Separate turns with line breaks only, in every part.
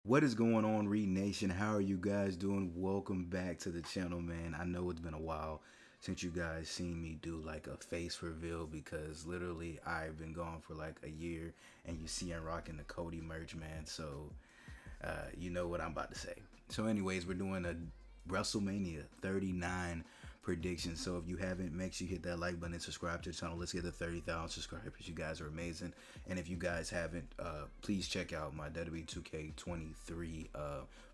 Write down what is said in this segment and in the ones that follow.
What is going on, Reid Nation? How are you guys doing? Welcome back to the channel, man. I know it's been a while since you guys seen me do like a face reveal because literally I've been gone for like a year and you see I'm rocking the Cody merch, man. So you know what I'm about to say. So anyways, we're doing a WrestleMania 39 prediction. So if you haven't, make sure you hit that like button and subscribe to the channel. Let's get to 30,000 subscribers. You guys are amazing. And if you guys haven't, please check out my WWE2K23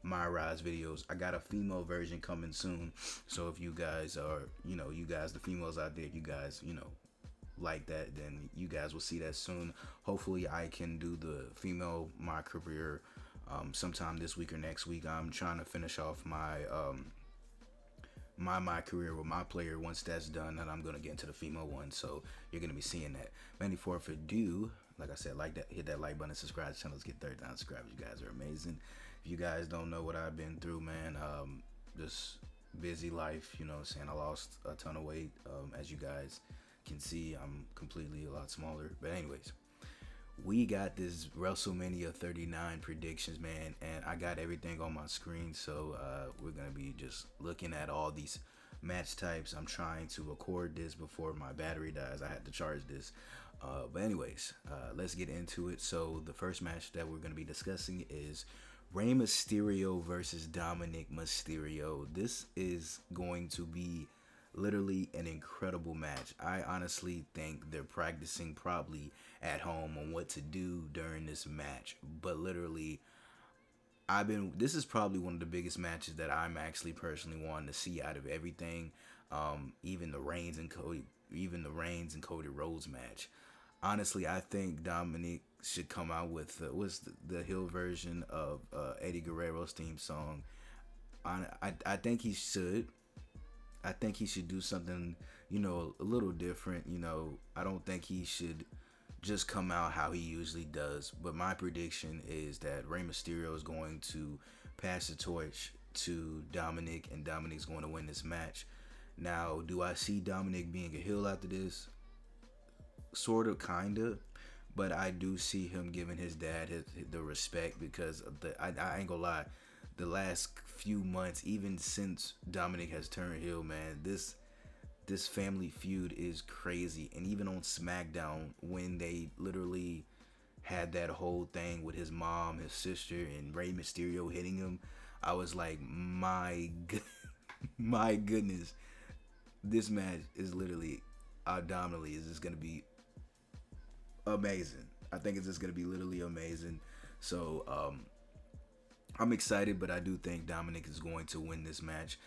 My Rise videos. I got a female version coming soon. So if you guys are, you guys, the females out there, you guys, like that, then you guys will see that soon. Hopefully I can do the female my career sometime this week or next week. I'm trying to finish off my career with my player. Once that's done, then I'm gonna get into the female one. So you're gonna be seeing that. Many for do, like I said, like that, hit that like button, subscribe to the channel. Let's get 30,000 subscribers. You guys are amazing. If you guys don't know what I've been through, man, just busy life. You know what I'm saying? I lost a ton of weight. As you guys can see, I'm completely a lot smaller. But anyways, we got this WrestleMania 39 predictions, man, and I got everything on my screen. So we're gonna be just looking at all these match types. I'm trying to record this before my battery dies. I had to charge this. But anyways, let's get into it. So the first match that we're gonna be discussing is Rey Mysterio versus Dominic Mysterio. This is going to be literally an incredible match. I honestly think they're practicing probably at home on what to do during this match. But literally, this is probably one of the biggest matches that I'm actually personally wanting to see out of everything. Even the Reigns and Cody Rhodes match. Honestly, I think Dominic should come out with the heel version of Eddie Guerrero's theme song. I think he should. I think he should do something, a little different. I don't think he should just come out how he usually does. But my prediction is that Rey Mysterio is going to pass the torch to Dominic, and Dominic's going to win this match. Now, do I see Dominic being a heel after this? Sort of, kind of. But I do see him giving his dad the respect because of I ain't gonna lie. The last few months, even since Dominic has turned heel, man, this family feud is crazy. And even on SmackDown, when they literally had that whole thing with his mom, his sister, and Rey Mysterio hitting him, I was like, my goodness, this match is literally, abdominally, is just gonna be amazing. I think it's just gonna be literally amazing. So I'm excited, but I do think Dominic is going to win this match.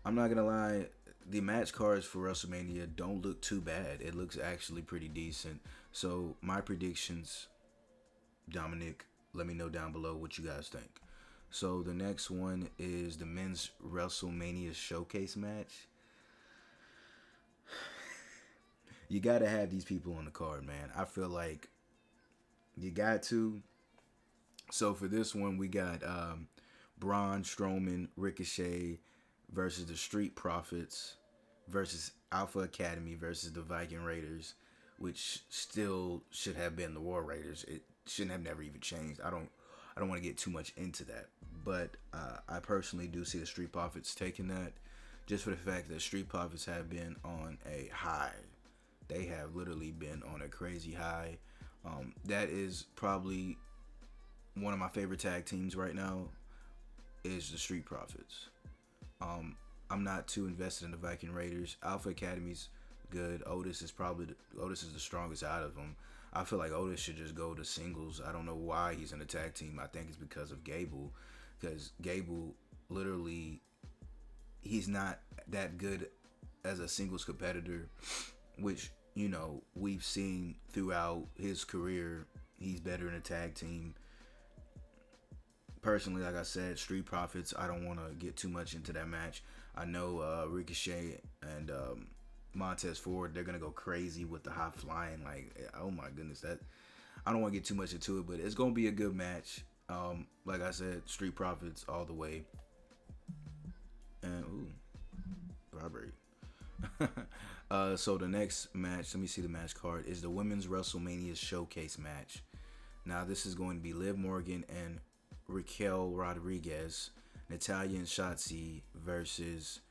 I'm not gonna lie, the match cards for WrestleMania don't look too bad. It looks actually pretty decent. So my predictions, Dominic, let me know down below what you guys think. So the next one is the men's WrestleMania showcase match. You gotta have these people on the card, man. I feel like you got to. So for this one, we got Braun Strowman, Ricochet versus the Street Profits versus Alpha Academy versus the Viking Raiders, which still should have been the War Raiders. It shouldn't have never even changed. I don't want to get too much into that, but I personally do see the Street Profits taking that, just for the fact that Street Profits have been on a high. They have literally been on a crazy high. That is probably one of my favorite tag teams right now is the Street Profits. I'm not too invested in the Viking Raiders. Alpha Academy's good. Otis is the strongest out of them. I feel like Otis should just go to singles. I don't know why he's in a tag team. I think it's because of Gable. Because Gable, literally, he's not that good as a singles competitor, which, we've seen throughout his career. He's better in a tag team. Personally, like I said, Street Profits, I don't want to get too much into that match. I know Ricochet and Montez Ford, they're going to go crazy with the high flying. Like, oh my goodness, I don't want to get too much into it, but it's going to be a good match. Like I said, Street Profits all the way. And, robbery. So the next match, let me see the match card, is the Women's WrestleMania Showcase match. Now, this is going to be Liv Morgan and Raquel Rodriguez, Natalya and Shotzi versus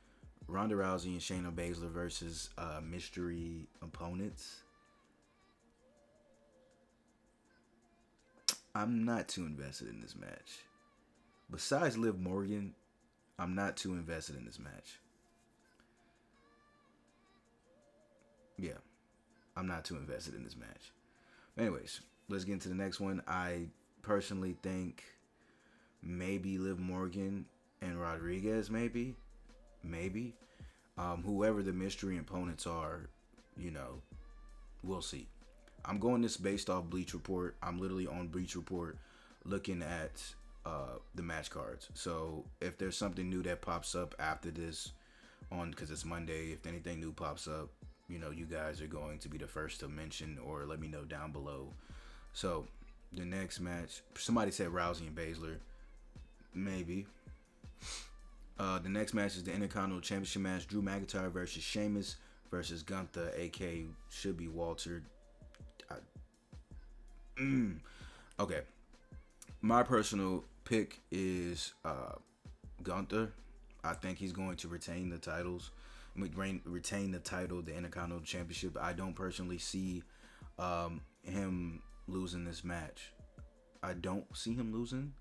Ronda Rousey and Shayna Baszler versus mystery opponents. I'm not too invested in this match. Besides Liv Morgan, I'm not too invested in this match. Yeah, I'm not too invested in this match. Anyways, let's get into the next one. I personally think maybe Liv Morgan and Rodriguez, maybe. Whoever the mystery opponents are, you know, we'll see. I'm going this based off Bleach Report. I'm literally on Bleach Report looking at the match cards. So if there's something new that pops up after this because it's Monday, if anything new pops up, you know, you guys are going to be the first to mention or let me know down below. So the next match, somebody said Rousey and Baszler. Maybe. The next match is the Intercontinental Championship match. Drew McIntyre versus Sheamus versus Gunther, a.k.a. should be Walter. Okay. My personal pick is Gunther. I think he's going to retain the titles. Retain the title, the Intercontinental Championship. I don't personally see him losing this match. I don't see him losing.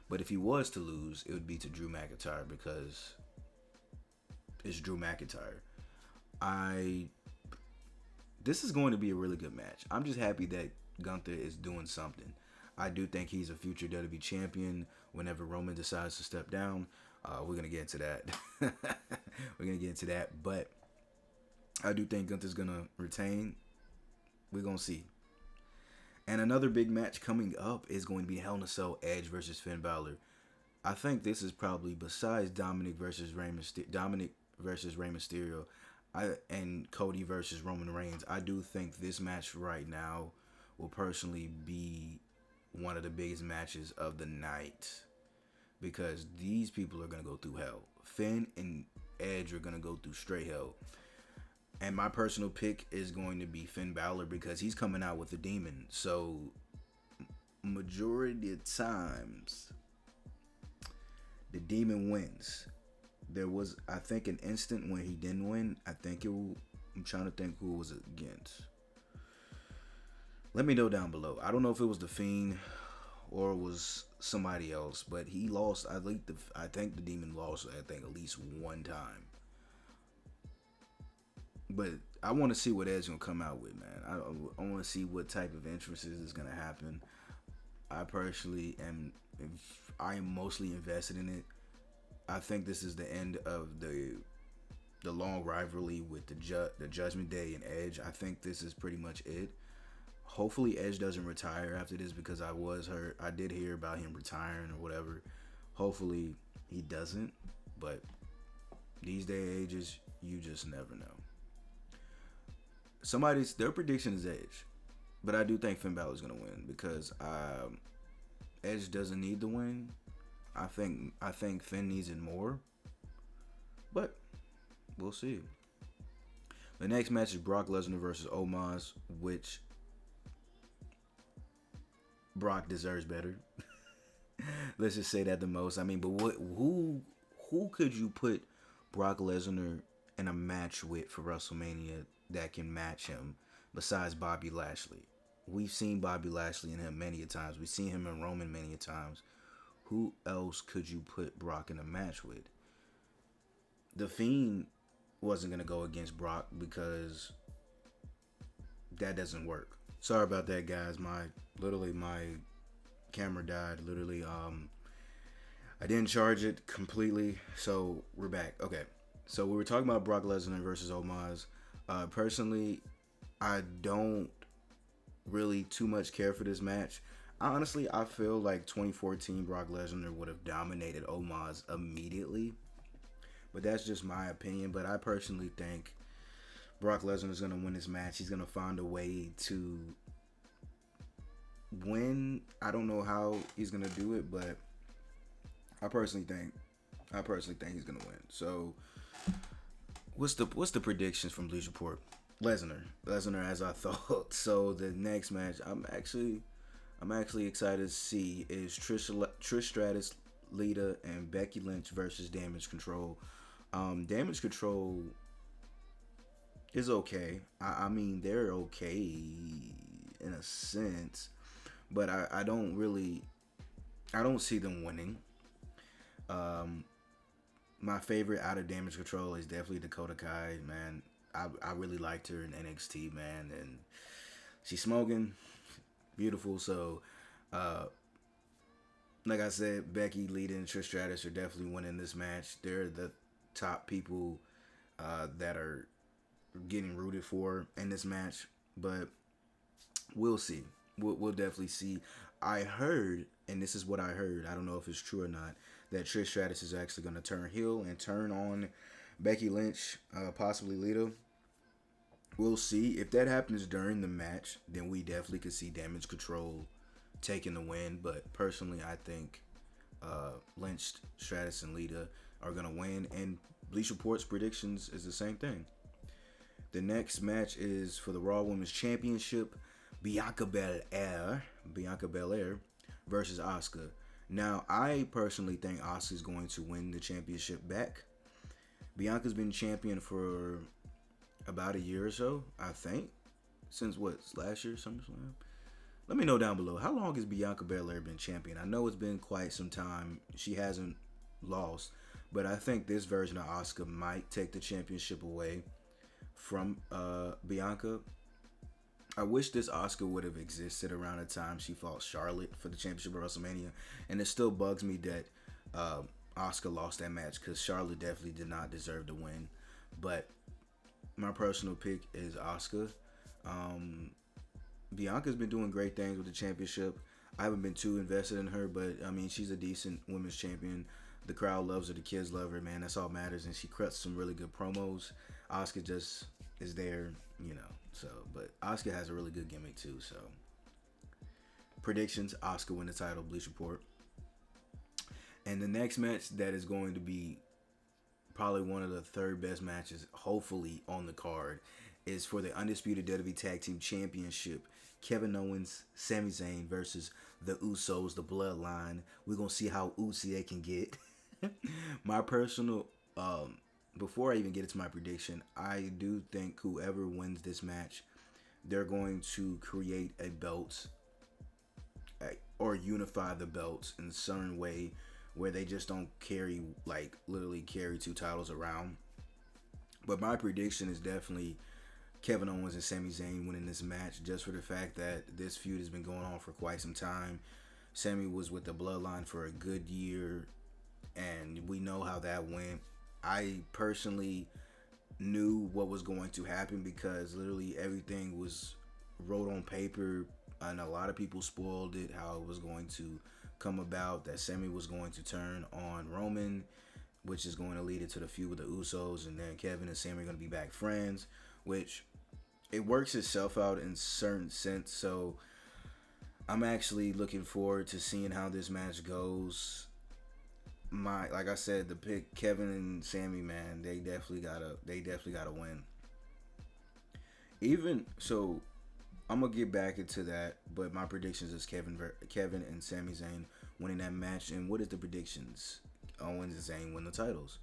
But if he was to lose, it would be to Drew McIntyre because it's Drew McIntyre. This is going to be a really good match. I'm just happy that Gunther is doing something. I do think he's a future WWE champion whenever Roman decides to step down. We're going to get into that. But I do think Gunther's going to retain. We're going to see. And another big match coming up is going to be Hell in a Cell, Edge versus Finn Balor. I think this is probably, besides Dominic versus Rey Mysterio, and Cody versus Roman Reigns, I do think this match right now will personally be one of the biggest matches of the night. Because these people are going to go through hell. Finn and Edge are going to go through straight hell. And my personal pick is going to be Finn Balor because he's coming out with the demon. So, majority of times, the demon wins. There was, I think, an instant when he didn't win. I'm trying to think who it was against. Let me know down below. I don't know if it was The Fiend or it was somebody else, but he lost. I think the demon lost, at least one time. But I want to see what Edge gonna come out with, man. I want to see what type of entrances is gonna happen. I personally am mostly invested in it. I think this is the end of the long rivalry with the Judgment Day and Edge. I think this is pretty much it. Hopefully Edge doesn't retire after this because I did hear about him retiring or whatever. Hopefully he doesn't, but these day and ages, you just never know. Their prediction is Edge, but I do think Finn Balor is gonna win because Edge doesn't need the win. I think Finn needs it more, but we'll see. The next match is Brock Lesnar versus Omos, which Brock deserves better. Let's just say that the most. I mean, but who could you put Brock Lesnar in a match with for WrestleMania that can match him besides Bobby Lashley? We've seen Bobby Lashley and him many a times. We've seen him and Roman many a times. Who else could you put Brock in a match with? The Fiend wasn't going to go against Brock because that doesn't work. Sorry about that, guys. My camera died. I didn't charge it completely, so we're back. Okay, so we were talking about Brock Lesnar versus Omos. Personally, I don't really too much care for this match. Honestly, I feel like 2014 Brock Lesnar would have dominated Omos immediately. But that's just my opinion. But I personally think Brock Lesnar is going to win this match. He's going to find a way to win. I don't know how he's going to do it, but I personally think he's going to win. So what's the predictions from Bleach Report? Lesnar as I thought. So the next match, I'm I'm actually excited to see is Trish Stratus, Lita, and Becky Lynch versus Damage Control. Damage Control is okay. I mean, they're okay in a sense, but I don't really, I don't see them winning. Um, my favorite out of Damage Control is definitely Dakota Kai, man. I really liked her in NXT, man, and she's smoking, beautiful. So, uh, like I said, Becky, Lita, and Trish Stratus are definitely winning this match. They're the top people that are getting rooted for in this match, but we'll see. We'll definitely see. I heard, and this is what I heard. I don't know if it's true or not. That Trish Stratus is actually going to turn heel and turn on Becky Lynch, possibly Lita. We'll see. If that happens during the match, then we definitely could see Damage Control taking the win. But personally, I think Lynch, Stratus, and Lita are going to win. And Bleacher Report's predictions is the same thing. The next match is for the Raw Women's Championship. Bianca Belair versus Asuka. Now, I personally think Asuka's going to win the championship back. Bianca's been champion for about a year or so, I think. Since what, last year, SummerSlam? Let me know down below. How long has Bianca Belair been champion? I know it's been quite some time. She hasn't lost. But I think this version of Asuka might take the championship away from Bianca. I wish this Asuka would have existed around the time she fought Charlotte for the championship of WrestleMania. And it still bugs me that Asuka lost that match because Charlotte definitely did not deserve to win. But my personal pick is Asuka. Bianca's been doing great things with the championship. I haven't been too invested in her, but I mean, she's a decent women's champion. The crowd loves her. The kids love her, man. That's all matters. And she cuts some really good promos. Asuka just is there, you know. So, but Asuka has a really good gimmick too. So, predictions: Asuka win the title. Bleacher Report. And the next match that is going to be probably one of the third best matches, hopefully on the card, is for the Undisputed WWE Tag Team Championship. Kevin Owens, Sami Zayn versus the Usos, the Bloodline. We're gonna see how oozy they can get. My personal, before I even get into my prediction, I do think whoever wins this match, they're going to create a belt or unify the belts in a certain way where they just don't carry, like, literally carry two titles around. But my prediction is definitely Kevin Owens and Sami Zayn winning this match, just for the fact that this feud has been going on for quite some time. Sami was with the Bloodline for a good year, and we know how that went. I personally knew what was going to happen because literally everything was wrote on paper, and a lot of people spoiled it, how it was going to come about, that Sami was going to turn on Roman, which is going to lead into the feud with the Usos, and then Kevin and Sami are going to be back friends, which it works itself out in certain sense. So I'm actually looking forward to seeing how this match goes. Like I said, the pick Kevin and Sami, man, they definitely gotta win. Even so, I'm gonna get back into that, but my predictions is Kevin and Sami Zayn winning that match. And what is the predictions? Owens and Zayn win the titles.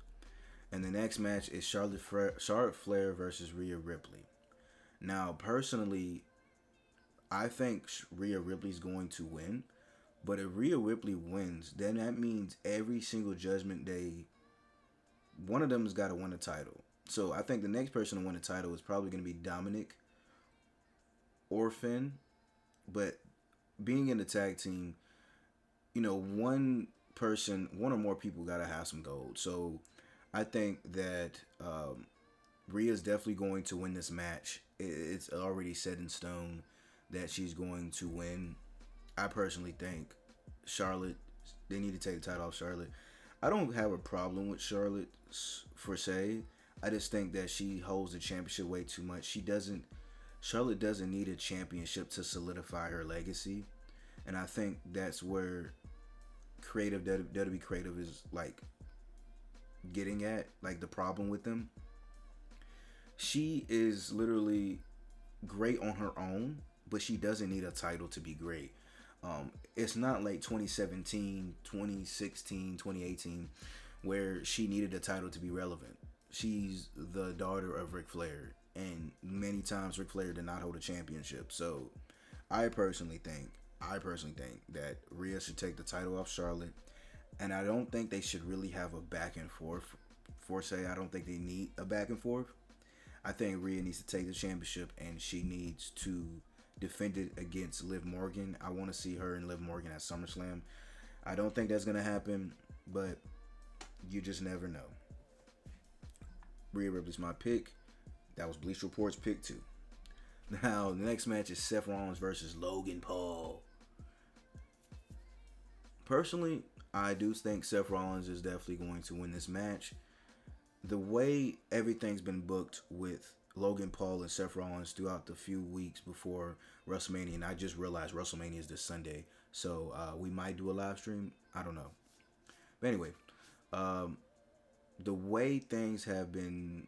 And the next match is Charlotte Flair versus Rhea Ripley. Now, personally, I think Rhea Ripley's going to win. But if Rhea Ripley wins, then that means every single Judgment Day, one of them has got to win the title. So I think the next person to win the title is probably going to be Dominic or Finn. But being in the tag team, you know, one or more people got to have some gold. So I think that Rhea's definitely going to win this match. It's already set in stone that she's going to win. I personally think Charlotte, they need to take the title off Charlotte. I don't have a problem with Charlotte per se. I just think that she holds the championship way too much. Charlotte doesn't need a championship to solidify her legacy. And I think that's where WWE Creative is like getting at, like the problem with them. She is literally great on her own, but she doesn't need a title to be great. It's not like 2017, 2016, 2018, where she needed a title to be relevant. She's the daughter of Ric Flair, and many times Ric Flair did not hold a championship. So I personally think that Rhea should take the title off Charlotte, and I don't think they should really have a back and forth. For say, I don't think they need a back and forth. I think Rhea needs to take the championship, and she needs to defend it against Liv Morgan. I want to see her and Liv Morgan at SummerSlam. I don't think that's gonna happen, but you just never know. Rhea Ripley's my pick. That was Bleach Report's pick too. Now the next match is Seth Rollins versus Logan Paul. Personally, I do think Seth Rollins is definitely going to win this match. The way everything's been booked with Logan Paul and Seth Rollins throughout the few weeks before WrestleMania, and I just realized WrestleMania is this Sunday, so we might do a live stream. I don't know. But anyway, the way things have been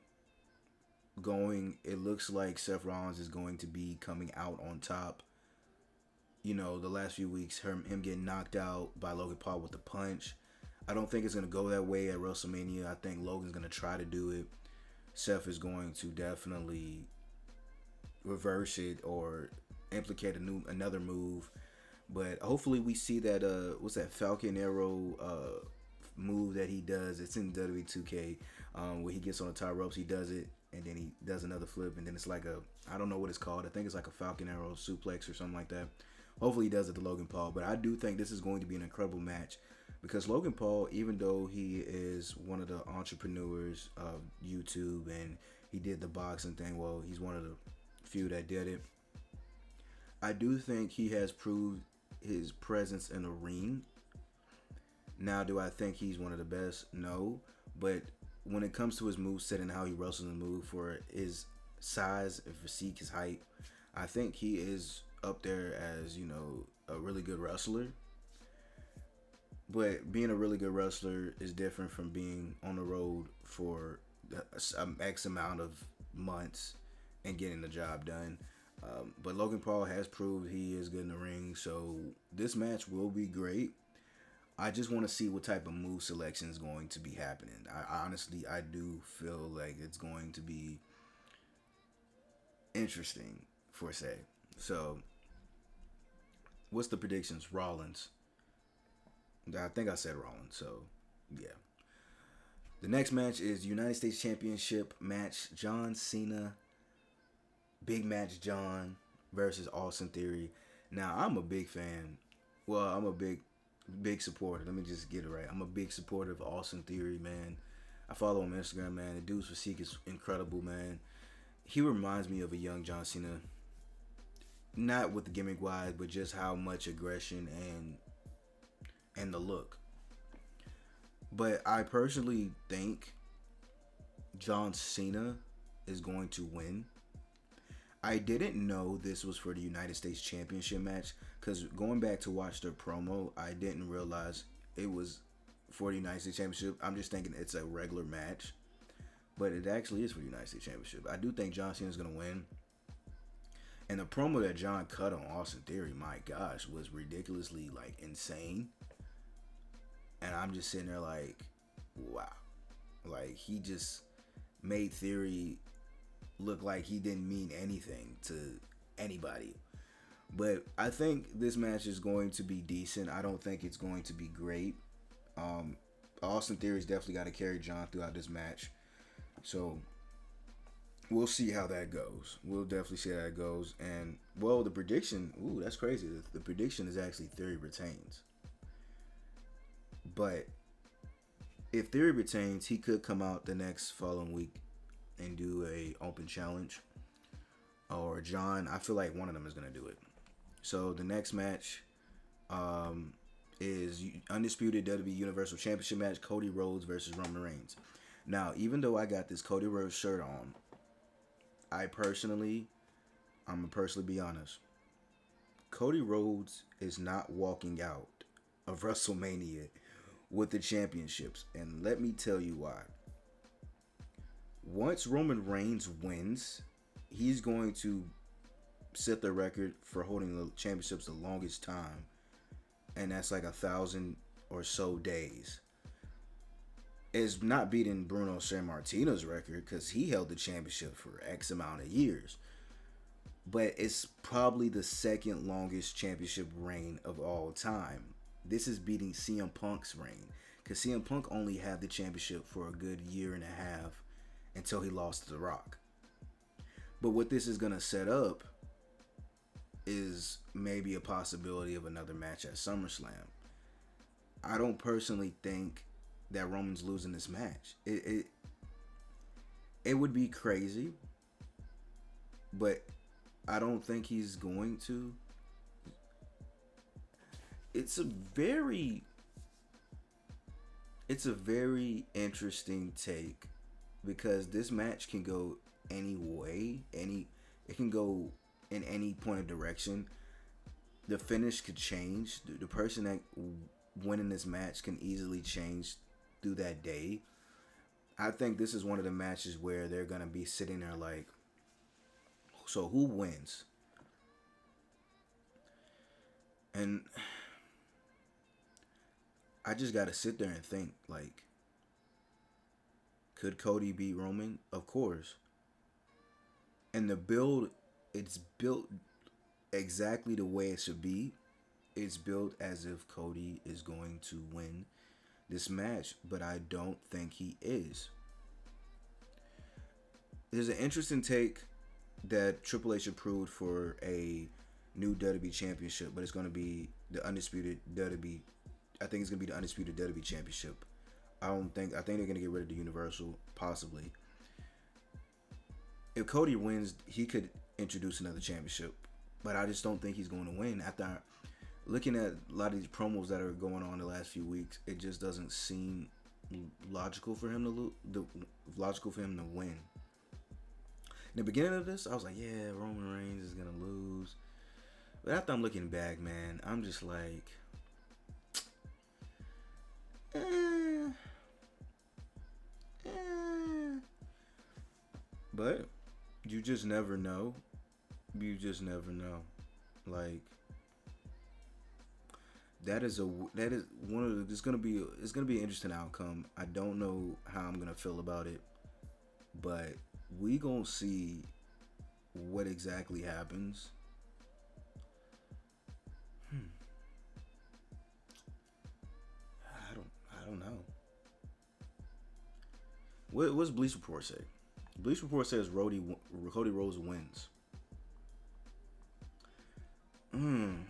going, it looks like Seth Rollins is going to be coming out on top. You know, the last few weeks, him getting knocked out by Logan Paul with a punch. I don't think it's going to go that way at WrestleMania. I think Logan's going to try to do it. Seth is going to definitely reverse it or implicate another move. But hopefully we see that, what's that, Falcon Arrow move that he does. It's in WWE 2K, where he gets on the top ropes, he does it, and then he does another flip, and then it's like I don't know what it's called. I think it's like a Falcon Arrow suplex or something like that. Hopefully he does it to Logan Paul. But I do think this is going to be an incredible match. Because Logan Paul, even though he is one of the entrepreneurs of YouTube and he did the boxing thing, well, he's one of the few that did it. I do think he has proved his presence in the ring. Now, do I think he's one of the best? No. But when it comes to his moveset and how he wrestles and moves for his size and physique, his height, I think he is up there as, you know, a really good wrestler. But being a really good wrestler is different from being on the road for an X amount of months and getting the job done. But Logan Paul has proved he is good in the ring, so this match will be great. I just want to see what type of move selection is going to be happening. I do feel like it's going to be interesting, for say. So, what's the predictions? Rollins. I think I said Rollins, so yeah. The next match is United States Championship match. John Cena, Big Match John versus Austin Theory. Now, I'm a big fan. Well, I'm a big supporter. Let me just get it right. I'm a big supporter of Austin Theory, man. I follow him on Instagram, man. The dude's physique is incredible, man. He reminds me of a young John Cena. Not with the gimmick-wise, but just how much aggression and the look. But I personally think John Cena is going to win. I didn't know this was for the United States Championship match, because going back to watch their promo, I didn't realize it was for the United States Championship. I'm just thinking it's a regular match, but it actually is for the United States Championship. I do think John Cena is going to win. And the promo that John cut on Austin Theory, my gosh, was ridiculously like insane. And I'm just sitting there like, wow. Like, he just made Theory look like he didn't mean anything to anybody. But I think this match is going to be decent. I don't think it's going to be great. Austin Theory's definitely got to carry John throughout this match. So, we'll see how that goes. We'll definitely see how that goes. And, well, the prediction, that's crazy. The prediction is actually Theory retains. But if Theory retains, he could come out the next following week and do a open challenge. Or John, I feel like one of them is going to do it. So the next match is Undisputed WWE Universal Championship match, Cody Rhodes versus Roman Reigns. Now, even though I got this Cody Rhodes shirt on, I'm going to personally be honest. Cody Rhodes is not walking out of WrestleMania with the championships, and let me tell you why. Once Roman Reigns wins, he's going to set the record for holding the championships the longest time and that's like 1,000 or so days. Is not beating Bruno Sammartino's record because he held the championship for X amount of years. But it's probably the second longest championship reign of all time. This is beating CM Punk's reign because CM Punk only had the championship for a good year and a half until he lost to The Rock. But what this is going to set up is maybe a possibility of another match at SummerSlam. I don't personally think that Roman's losing this match. It would be crazy, but I don't think he's going to. It's a very interesting take because this match can go any way, it can go in any point of direction. The finish could change. The person that winning this match can easily change through that day. I think this is one of the matches where they're gonna be sitting there like, so who wins? And I just gotta sit there and think like, could Cody beat Roman? Of course. And the build, it's built exactly the way it should be. It's built as if Cody is going to win this match, but I don't think he is. There's an interesting take that Triple H approved for a new WWE Championship, but it's going to be the undisputed WWE. I think it's going to be the undisputed WWE Championship. I think they're going to get rid of the Universal, possibly. If Cody wins, he could introduce another championship, but I just don't think he's going to win. After looking at a lot of these promos that are going on the last few weeks, it just doesn't seem logical for him to win. In the beginning of this, I was like, yeah, Roman Reigns is gonna lose. But after I'm looking back, man, I'm just like, But you just never know. You just never know. Like, that is one of the, it's gonna be an interesting outcome. I don't know how I'm gonna feel about it, but we gonna see what exactly happens. I don't know. What's Bleach Report say? Bleach Report says Cody Rhodes wins. I'm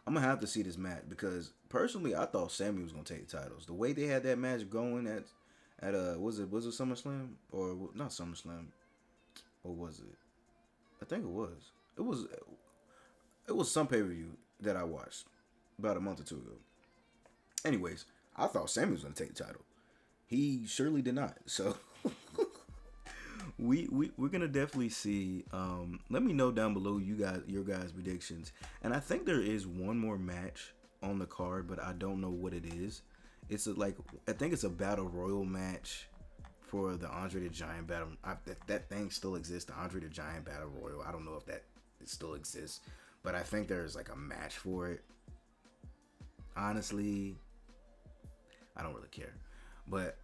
gonna have to see this match because personally, I thought Sami was gonna take the titles. The way they had that match going at was it SummerSlam or not SummerSlam, or was it? I think it was. It was some pay-per-view that I watched about a month or two ago. Anyways, I thought Sami was gonna take the title. He surely did not. So we're gonna definitely see. Let me know down below your guys' predictions. And I think there is one more match on the card, but I don't know what it is. It's I think it's a battle royal match for the Andre the Giant battle. That thing still exists, the Andre the Giant battle royal. I don't know if it still exists, but I think there's like a match for it. Honestly, I don't really care. But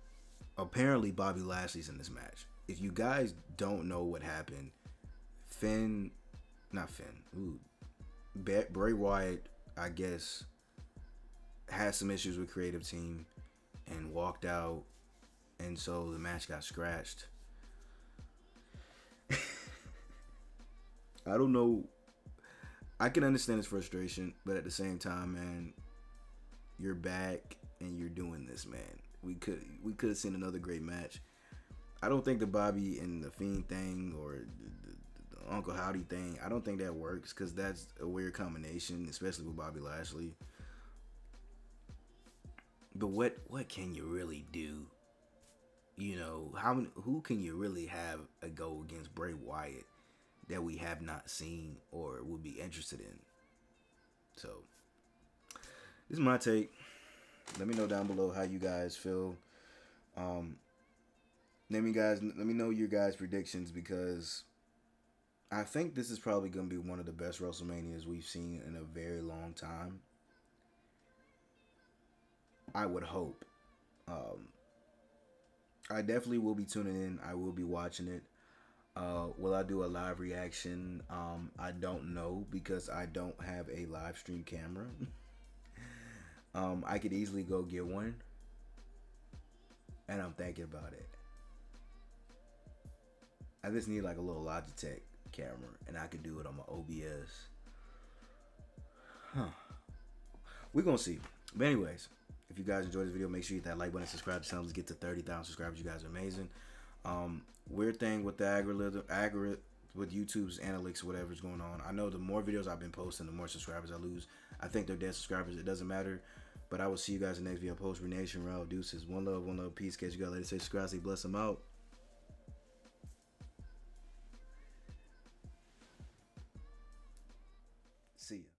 apparently Bobby Lashley's in this match. If you guys don't know what happened, Bray Wyatt, I guess, had some issues with creative team and walked out, and so the match got scratched. I don't know. I can understand his frustration, but at the same time, man, you're back and you're doing this, man. We could have seen another great match. I don't think the Bobby and the Fiend thing or the Uncle Howdy thing, I don't think that works because that's a weird combination, especially with Bobby Lashley. But what can you really do? You know, who can you really have a go against Bray Wyatt that we have not seen or would be interested in? So, this is my take. Let me know down below how you guys feel. Let me know your guys' predictions because I think this is probably going to be one of the best WrestleManias we've seen in a very long time. I would hope. I definitely will be tuning in. I will be watching it. Will I do a live reaction? I don't know because I don't have a live stream camera. I could easily go get one, and I'm thinking about it. I just need like a little Logitech camera, and I could do it on my OBS. Huh. We're gonna see. But anyways, if you guys enjoyed this video, make sure you hit that like button, subscribe to the channel. Let's get to 30,000 subscribers. You guys are amazing. Weird thing with the algorithm with YouTube's analytics, whatever's going on. I know the more videos I've been posting, the more subscribers I lose. I think they're dead subscribers. It doesn't matter. But I will see you guys in the next video. Post Renation, Raw, deuces. One love, peace. Catch you guys later. Say subscribe, say bless them out. See ya.